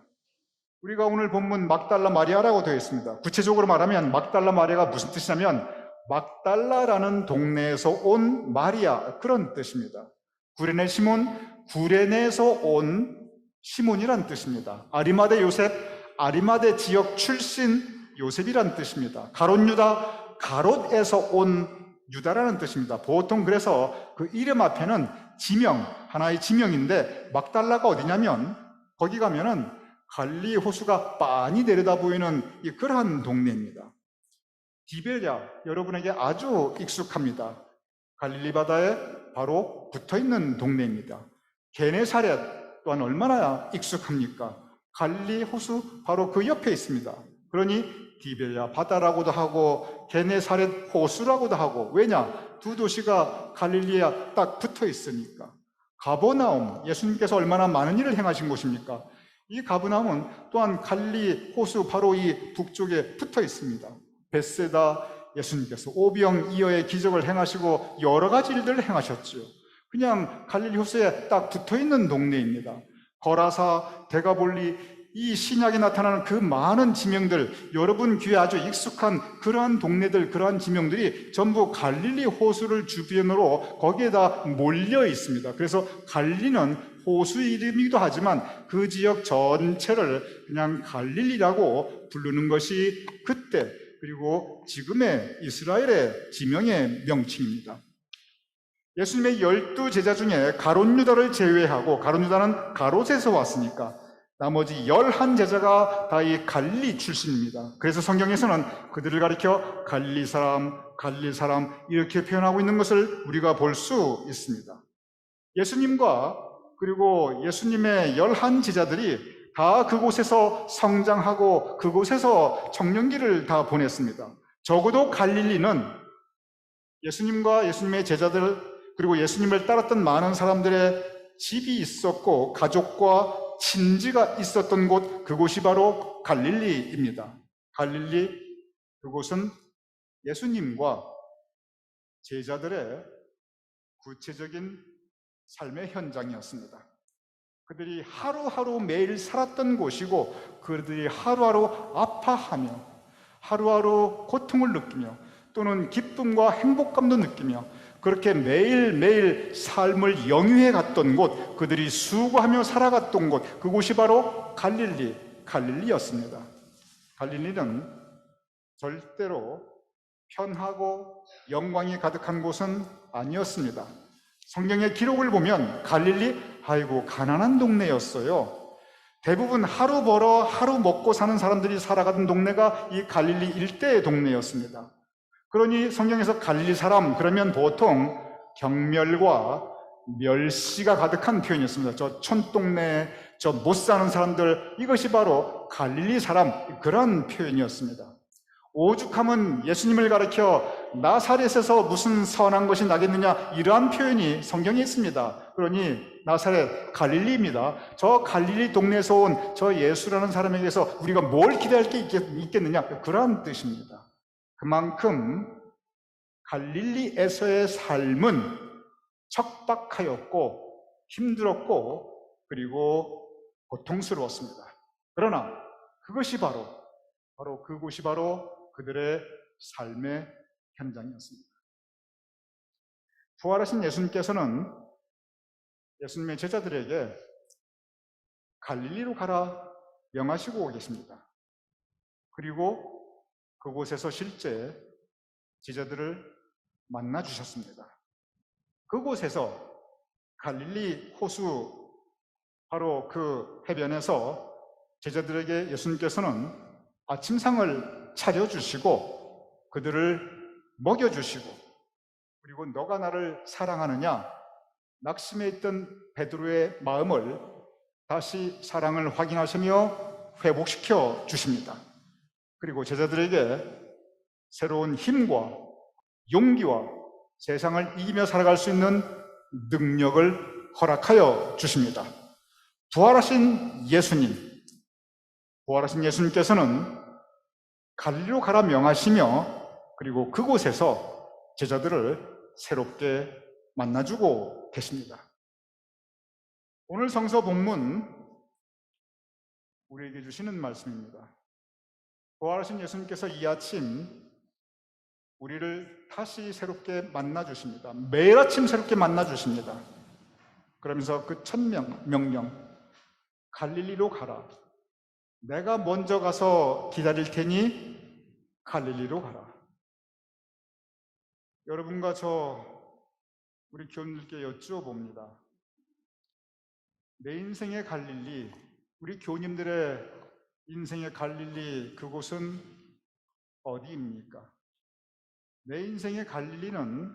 우리가 오늘 본문 막달라 마리아라고 되어 있습니다. 구체적으로 말하면 막달라 마리아가 무슨 뜻이냐면 막달라라는 동네에서 온 마리아 그런 뜻입니다. 구레네 시몬, 구레네에서 온 시몬이란 뜻입니다. 아리마대 요셉, 아리마대 지역 출신 요셉이란 뜻입니다. 가롯 유다, 가롯에서 온 유다라는 뜻입니다. 보통 그래서 그 이름 앞에는 지명, 하나의 지명인데 막달라가 어디냐면 거기 가면은 갈릴리 호수가 빤히 내려다 보이는 그러한 동네입니다. 디베랴 여러분에게 아주 익숙합니다. 갈릴리 바다에 바로 붙어있는 동네입니다. 게네사렛 또한 얼마나 익숙합니까? 갈릴리 호수 바로 그 옆에 있습니다. 그러니 디베랴 바다라고도 하고 게네사렛 호수라고도 하고 왜냐? 두 도시가 갈릴리에 딱 붙어 있으니까. 가버나움 예수님께서 얼마나 많은 일을 행하신 곳입니까? 이 가버나움은 또한 갈릴리 호수 바로 이 북쪽에 붙어 있습니다. 벳세다 예수님께서 오병이어의 기적을 행하시고 여러 가지 일들을 행하셨죠. 그냥 갈릴리 호수에 딱 붙어있는 동네입니다. 거라사, 데가볼리 이 신약에 나타나는 그 많은 지명들 여러분 귀에 아주 익숙한 그러한 동네들 그러한 지명들이 전부 갈릴리 호수를 주변으로 거기에다 몰려 있습니다. 그래서 갈릴리는 호수 이름이기도 하지만 그 지역 전체를 그냥 갈릴리라고 부르는 것이 그때 그리고 지금의 이스라엘의 지명의 명칭입니다. 예수님의 12 제자 중에 가롯 유다를 제외하고 가롯 유다는 가롯에서 왔으니까 나머지 11 제자가 다 이 갈릴리 출신입니다. 그래서 성경에서는 그들을 가리켜 갈릴리 사람 이렇게 표현하고 있는 것을 우리가 볼 수 있습니다. 예수님과 그리고 예수님의 11 제자들이 다 그곳에서 성장하고 그곳에서 청년기를 다 보냈습니다. 적어도 갈릴리는 예수님과 예수님의 제자들 그리고 예수님을 따랐던 많은 사람들의 집이 있었고 가족과 친지가 있었던 곳 그곳이 바로 갈릴리입니다. 갈릴리 그곳은 예수님과 제자들의 구체적인 삶의 현장이었습니다. 그들이 하루하루 매일 살았던 곳이고 그들이 하루하루 아파하며 하루하루 고통을 느끼며 또는 기쁨과 행복감도 느끼며 그렇게 매일매일 삶을 영위해 갔던 곳 그들이 수고하며 살아갔던 곳 그곳이 바로 갈릴리였습니다. 갈릴리는 절대로 편하고 영광이 가득한 곳은 아니었습니다. 성경의 기록을 보면 갈릴리 아이고 가난한 동네였어요. 대부분 하루 벌어 하루 먹고 사는 사람들이 살아가던 동네가 이 갈릴리 일대의 동네였습니다. 그러니 성경에서 갈릴리 사람 그러면 보통 경멸과 멸시가 가득한 표현이었습니다. 저 촌동네, 저 못 사는 사람들, 이것이 바로 갈릴리 사람, 그런 표현이었습니다. 오죽하면 예수님을 가리켜 나사렛에서 무슨 선한 것이 나겠느냐, 이러한 표현이 성경에 있습니다. 그러니 나사렛, 갈릴리입니다. 저 갈릴리 동네에서 온 저 예수라는 사람에게서 우리가 뭘 기대할 게 있겠느냐, 그러한 뜻입니다. 그만큼 갈릴리에서의 삶은 척박하였고 힘들었고 그리고 고통스러웠습니다. 그러나 그것이 바로 그곳이 바로 그들의 삶의 현장이었습니다. 부활하신 예수님께서는 예수님의 제자들에게 갈릴리로 가라 명하시고 계십니다. 그리고 그곳에서 실제 제자들을 만나 주셨습니다. 그곳에서 갈릴리 호수 바로 그 해변에서 제자들에게 예수님께서는 아침상을 차려주시고 그들을 먹여주시고, 그리고 너가 나를 사랑하느냐, 낙심해 있던 베드로의 마음을 다시 사랑을 확인하시며 회복시켜 주십니다. 그리고 제자들에게 새로운 힘과 용기와 세상을 이기며 살아갈 수 있는 능력을 허락하여 주십니다. 부활하신 예수님께서는 갈릴리로 가라 명하시며 그리고 그곳에서 제자들을 새롭게 만나주고 계십니다. 오늘 성서 본문 우리에게 주시는 말씀입니다. 부활하신 예수님께서 이 아침 우리를 다시 새롭게 만나주십니다. 매일 아침 새롭게 만나주십니다. 그러면서 그 첫 명령, 갈릴리로 가라. 내가 먼저 가서 기다릴 테니 갈릴리로 가라. 여러분과 우리 교우님들께 여쭈어봅니다. 내 인생의 갈릴리, 우리 교우님들의 인생의 갈릴리, 그곳은 어디입니까? 내 인생의 갈릴리는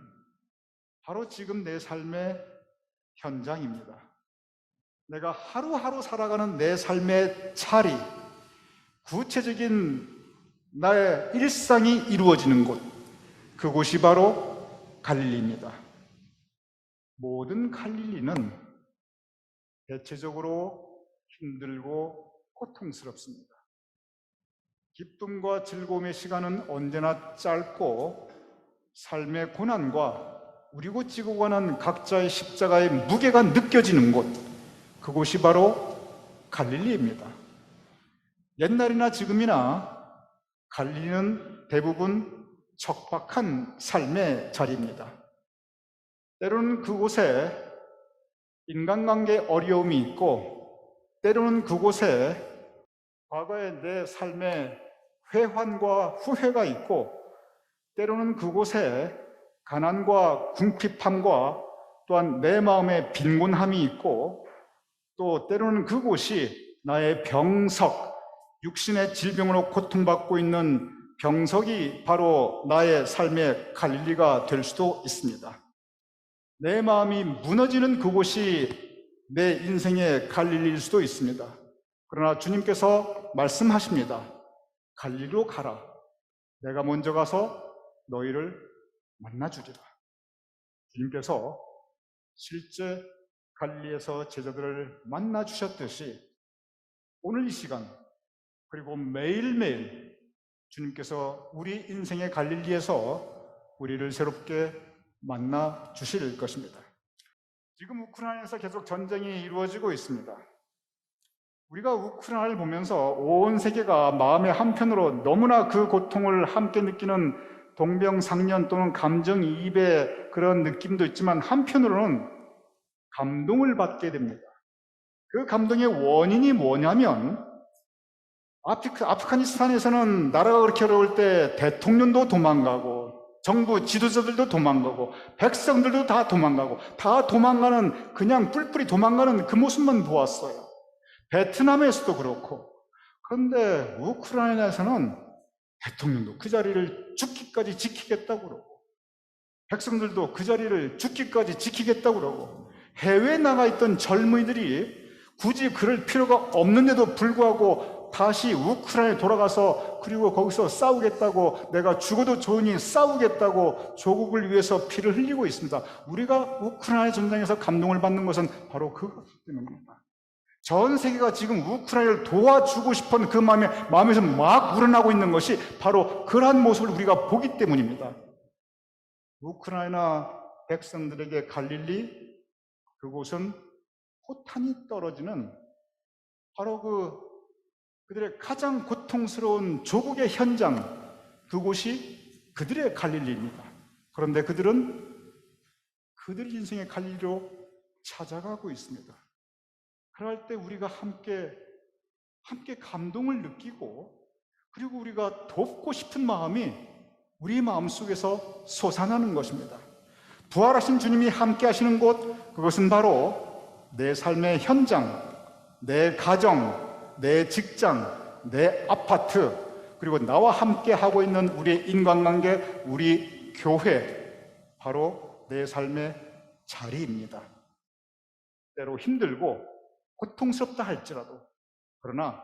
바로 지금 내 삶의 현장입니다. 내가 하루하루 살아가는 내 삶의 자리, 구체적인 나의 일상이 이루어지는 곳, 그곳이 바로 갈릴리입니다. 모든 갈릴리는 대체적으로 힘들고 고통스럽습니다. 기쁨과 즐거움의 시간은 언제나 짧고 삶의 고난과 우리고 지고 가는 각자의 십자가의 무게가 느껴지는 곳, 그곳이 바로 갈릴리입니다. 옛날이나 지금이나 갈릴리는 대부분 척박한 삶의 자리입니다. 때로는 그곳에 인간관계 어려움이 있고, 때로는 그곳에 과거의 내 삶의 회환과 후회가 있고, 때로는 그곳에 가난과 궁핍함과 또한 내 마음의 빈곤함이 있고, 또 때로는 그곳이 나의 병석, 육신의 질병으로 고통받고 있는 병석이 바로 나의 삶의 갈릴리가 될 수도 있습니다. 내 마음이 무너지는 그곳이 내 인생의 갈릴리일 수도 있습니다. 그러나 주님께서 말씀하십니다. 갈릴리로 가라. 내가 먼저 가서 너희를 만나주리라. 주님께서 실제 갈릴리에서 제자들을 만나주셨듯이 오늘 이 시간, 그리고 매일매일 주님께서 우리 인생의 갈릴리에서 우리를 새롭게 만나 주실 것입니다. 지금 우크라이나에서 계속 전쟁이 이루어지고 있습니다. 우리가 우크라이나를 보면서 온 세계가 마음의 한편으로 너무나 그 고통을 함께 느끼는 동병상련 또는 감정이입의 그런 느낌도 있지만, 한편으로는 감동을 받게 됩니다. 그 감동의 원인이 뭐냐면, 아프가니스탄에서는 나라가 그렇게 어려울 때 대통령도 도망가고 정부 지도자들도 도망가고 백성들도 다 도망가고, 다 도망가는, 그냥 뿔뿔이 도망가는 그 모습만 보았어요. 베트남에서도 그렇고. 그런데 우크라이나에서는 대통령도 그 자리를 죽기까지 지키겠다고 그러고, 백성들도 그 자리를 죽기까지 지키겠다고 그러고, 해외에 나가 있던 젊은이들이 굳이 그럴 필요가 없는데도 불구하고 다시 우크라이나에 돌아가서 그리고 거기서 싸우겠다고, 내가 죽어도 좋으니 싸우겠다고 조국을 위해서 피를 흘리고 있습니다. 우리가 우크라이나 전쟁에서 감동을 받는 것은 바로 그것 때문입니다. 전 세계가 지금 우크라이나를 도와주고 싶은 그 마음에서 막 우러나고 있는 것이 바로 그러한 모습을 우리가 보기 때문입니다. 우크라이나 백성들에게 갈릴리, 그곳은 포탄이 떨어지는 바로 그들의 가장 고통스러운 조국의 현장, 그곳이 그들의 갈릴리입니다. 그런데 그들은 그들의 인생의 갈릴리로 찾아가고 있습니다. 그럴 때 우리가 함께 감동을 느끼고, 그리고 우리가 돕고 싶은 마음이 우리 마음속에서 솟아나는 것입니다. 부활하신 주님이 함께 하시는 곳, 그것은 바로 내 삶의 현장, 내 가정, 내 직장, 내 아파트, 그리고 나와 함께 하고 있는 우리의 인간관계, 우리 교회, 바로 내 삶의 자리입니다. 때로 힘들고 고통스럽다 할지라도, 그러나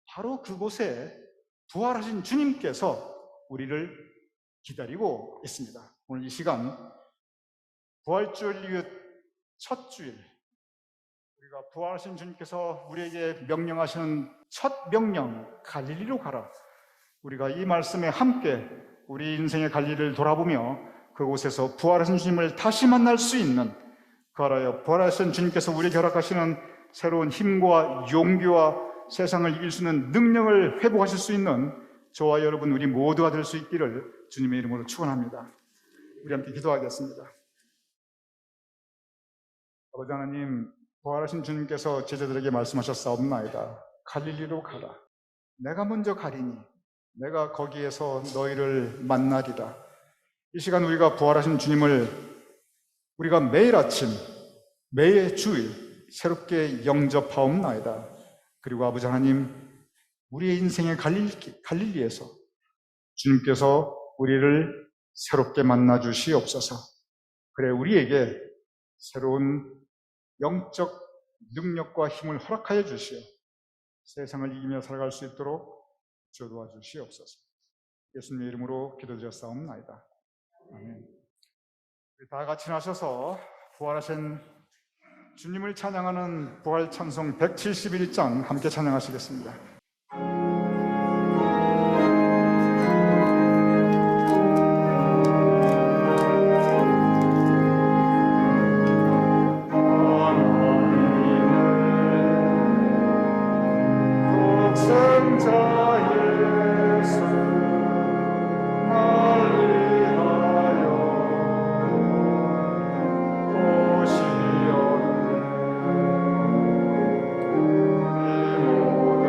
바로 그곳에 부활하신 주님께서 우리를 기다리고 있습니다. 오늘 이 시간 부활주일 이후 첫 주일, 우리가 부활하신 주님께서 우리에게 명령하시는 첫 명령, 갈릴리로 가라. 우리가 이 말씀에 함께 우리 인생의 갈릴리를 돌아보며 그곳에서 부활하신 주님을 다시 만날 수 있는, 그하여 부활하신 주님께서 우리에게 허락하시는 새로운 힘과 용기와 세상을 이길 수 있는 능력을 회복하실 수 있는 저와 여러분 우리 모두가 될 수 있기를 주님의 이름으로 축원합니다. 우리 함께 기도하겠습니다. 아버지 하나님, 부활하신 주님께서 제자들에게 말씀하셨사옵나이다. 갈릴리로 가라. 내가 먼저 가리니 내가 거기에서 너희를 만나리라. 이 시간 우리가 부활하신 주님을 우리가 매일 아침, 매일 주일 새롭게 영접하옵나이다. 그리고 아버지 하나님, 우리의 인생의 갈릴리에서 주님께서 우리를 새롭게 만나 주시옵소서. 그래, 우리에게 새로운 영적 능력과 힘을 허락하여 주시어 세상을 이기며 살아갈 수 있도록 주여 도와주시옵소서. 예수님의 이름으로 기도드렸사옵나이다. 아멘. 우리 다 같이 나셔서 부활하신 주님을 찬양하는 부활 찬송 171장 함께 찬양하시겠습니다.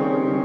모든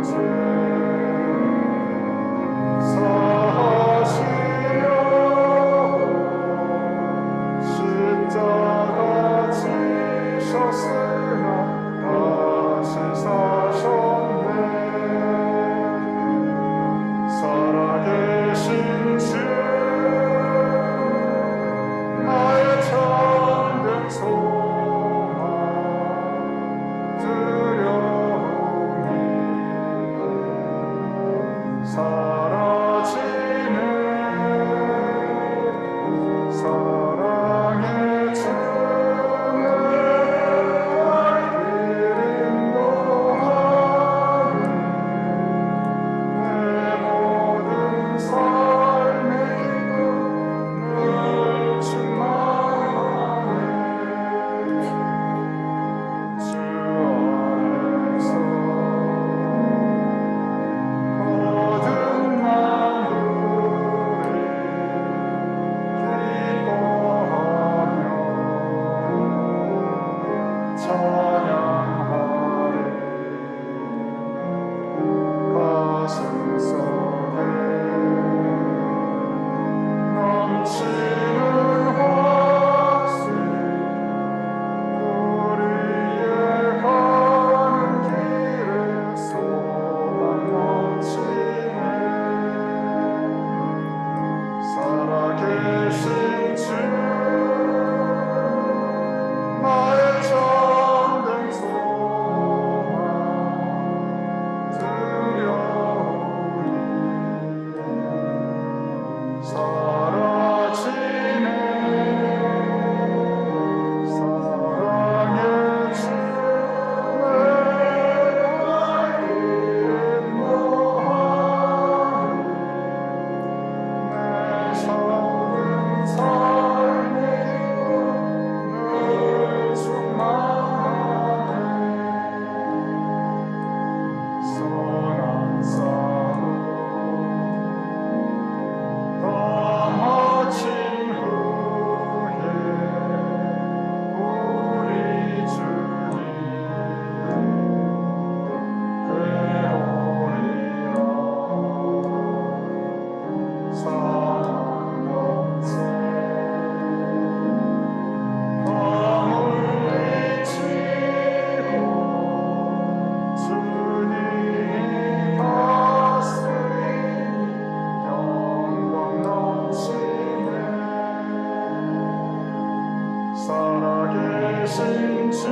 되신 주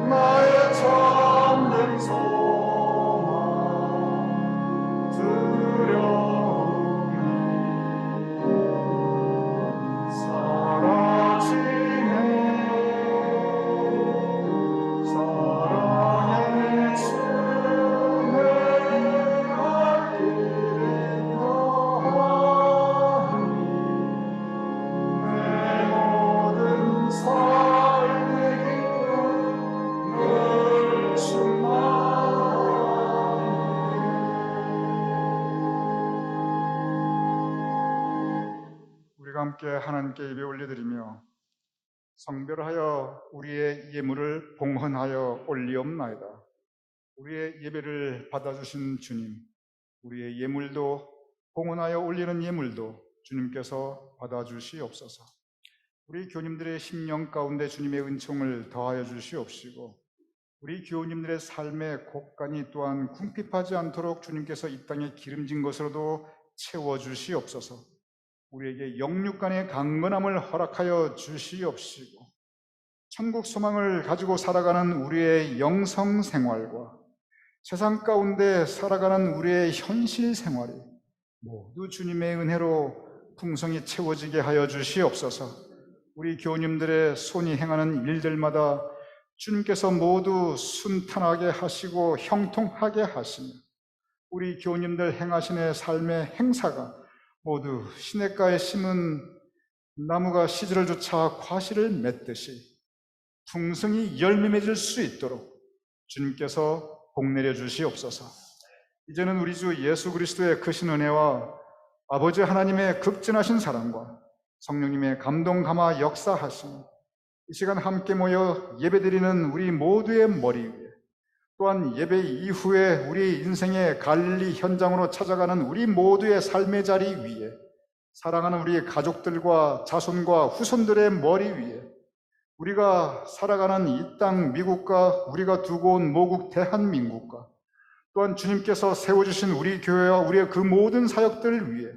나의 참된 소망 두려움이 사라지네 사랑의 주 내가 길을 더하니 내 모든 삶의 기쁨 늘 우리가 함께 하나님께 예배 올려드리며 성별하여 우리의 예물을 봉헌하여 올리옵나이다. 우리의 예배를 받아주신 주님, 우리의 예물도 봉헌하여 올리는 예물도 주님께서 받아주시옵소서. 우리 교우님들의 심령 가운데 주님의 은총을 더하여 주시옵시고 우리 교우님들의 삶의 곳간이 또한 궁핍하지 않도록 주님께서 이 땅에 기름진 것으로도 채워주시옵소서. 우리에게 영육간의 강건함을 허락하여 주시옵시고 천국 소망을 가지고 살아가는 우리의 영성 생활과 세상 가운데 살아가는 우리의 현실 생활이 모두 주님의 은혜로 풍성히 채워지게 하여 주시옵소서. 우리 교우님들의 손이 행하는 일들마다 주님께서 모두 순탄하게 하시고 형통하게 하시며 우리 교우님들 행하시는 삶의 행사가 모두 시냇가에 심은 나무가 시절을 쫓아 과실을 맺듯이 풍성히 열매 맺을 수 있도록 주님께서 복 내려 주시옵소서. 이제는 우리 주 예수 그리스도의 크신 은혜와 아버지 하나님의 극진하신 사랑과 성령님의 감동 감화 역사하심, 이 시간 함께 모여 예배드리는 우리 모두의 머리 위에, 또한 예배 이후에 우리 인생의 갈릴리 현장으로 찾아가는 우리 모두의 삶의 자리 위에, 사랑하는 우리 가족들과 자손과 후손들의 머리 위에, 우리가 살아가는 이 땅 미국과 우리가 두고 온 모국 대한민국과 또한 주님께서 세워주신 우리 교회와 우리의 그 모든 사역들을 위해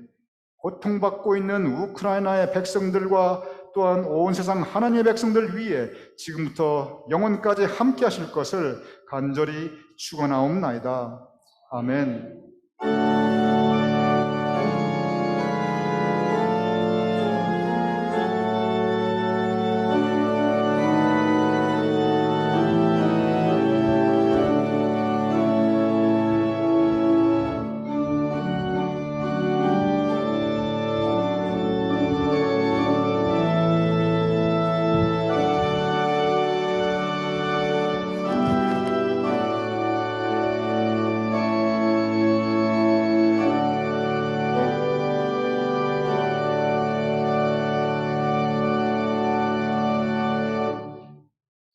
고통받고 있는 우크라이나의 백성들과 또한 온 세상 하나님의 백성들 위해 지금부터 영원까지 함께 하실 것을 간절히 축원하옵나이다. 아멘.